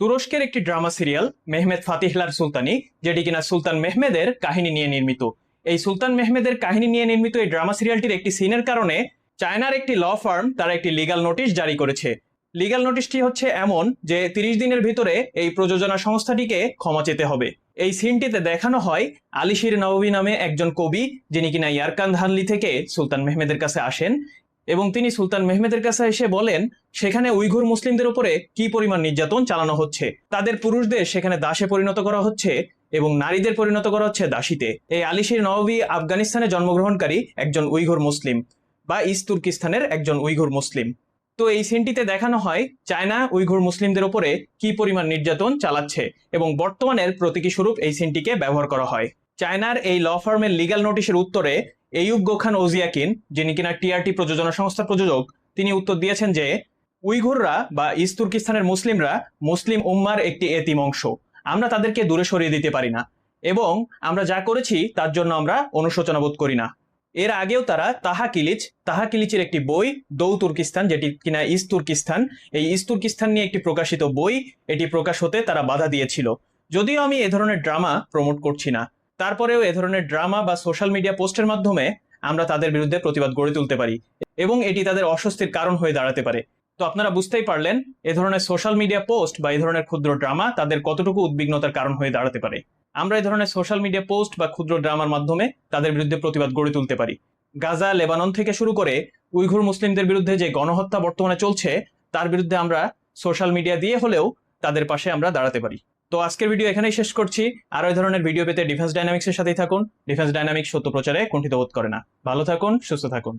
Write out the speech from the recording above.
তুরস্কের একটি drama serial Mehmed ফাতিহলার সুলতানি, যেটি কিনা সুলতান মেহমেদের কাহিনী নিয়ে নির্মিত। এই সুলতান মেহমেদের কাহিনী নিয়ে নির্মিত এই ড্রামা সিরিয়ালটির একটি সিনের কারণে চায়নার একটি ল ফার্ম তারা একটি লিগ্যাল নোটিশ জারি করেছে। লিগ্যাল নোটিশটি হচ্ছে এমন যে 30 দিনের ভিতরে এই প্রযোজনা সংস্থাটিকে ক্ষমা চেতে হবে। এই সিনটিতে দেখানো হয় আলিশির নববী নামে একজন কবি, যিনি কিনা ইয়ারকান ধানলি থেকে সুলতান মেহমেদের কাছে আসেন এবং তিনি সুলতান মেহমেদের কাছে এসে বলেন সেখানে উইঘুর মুসলিমদের উপরে কি পরিমাণ নির্যাতন চালানো হচ্ছে, তাদের পুরুষদের সেখানে দাসে পরিণত করা হচ্ছে এবং নারীদের পরিণত করা হচ্ছে দাসীতে। এই আলিশির নববী আফগানিস্তানে জন্মগ্রহণকারী একজন উইঘুর মুসলিম বা ইস্ট তুর্কিস্তানের একজন উইঘুর মুসলিম। তো এই সিনটিতে দেখানো হয় চায়না উইঘুর মুসলিমদের উপরে কি পরিমাণ নির্যাতন চালাচ্ছে এবং বর্তমানের প্রতীকী স্বরূপ এই সিনটিকে ব্যবহার করা হয়। চায়নার এই ল ফার্মের লিগ্যাল নোটিশের উত্তরে এয়ুব গোখান ওজিয়াকিন, যিনি কিনা টিআরটি প্রযোজনা সংস্থার প্রযোজক, তিনি উত্তর দিয়েছেন যে উইঘুররা বা ইস্ট তুর্কিস্তানের মুসলিমরা মুসলিম উম্মার একটি এতিম অংশ, আমরা তাদেরকে দূরে সরিয়ে দিতে পারি না এবং আমরা যা করেছি তার জন্য আমরা অনুশোচনা বোধ করি না। এর আগেও তারা তাহা কিলিচের একটি বই দৌ তুর্কিস্তান, যেটি কিনা ইস্ট তুর্কিস্তান, এই ইস্ট তুর্কিস্তান নিয়ে একটি প্রকাশিত বই, এটি প্রকাশ হতে তারা বাধা দিয়েছিল। যদিও আমি এ ধরনের ড্রামা প্রমোট করছি না, তারপরেও এ ধরনের ড্রামা বা সোশ্যাল মিডিয়া পোস্টের মাধ্যমে আমরা তাদের বিরুদ্ধে প্রতিবাদ গড়ে তুলতে পারি এবং এটি তাদের অস্বস্তির কারণ হয়ে দাঁড়াতে পারে। তো আপনারা বুঝতেই পারলেন এ ধরনের সোশ্যাল মিডিয়া পোস্ট বা এই ধরনের ক্ষুদ্র ড্রামা তাদের কতটুকু উদ্বিগ্নতার কারণ হয়ে দাঁড়াতে পারে। আমরা এই ধরনের সোশ্যাল মিডিয়া পোস্ট বা ক্ষুদ্র ড্রামার মাধ্যমে তাদের বিরুদ্ধে প্রতিবাদ গড়ে তুলতে পারি। গাজা, লেবানন থেকে শুরু করে উইঘুর মুসলিমদের বিরুদ্ধে যে গণহত্যা বর্তমানে চলছে তার বিরুদ্ধে আমরা সোশ্যাল মিডিয়া দিয়ে হলেও তাদের পাশে আমরা দাঁড়াতে পারি। তো আজকের ভিডিও এখানেই শেষ করছি। আরো এই ধরনের ভিডিও পেতে ডিফেন্স ডাইনামিক্সের সাথেই থাকুন। ডিফেন্স ডাইনামিক্স সত্য প্রচারে কুণ্ঠিত বোধ করে না। ভালো থাকুন, সুস্থ থাকুন।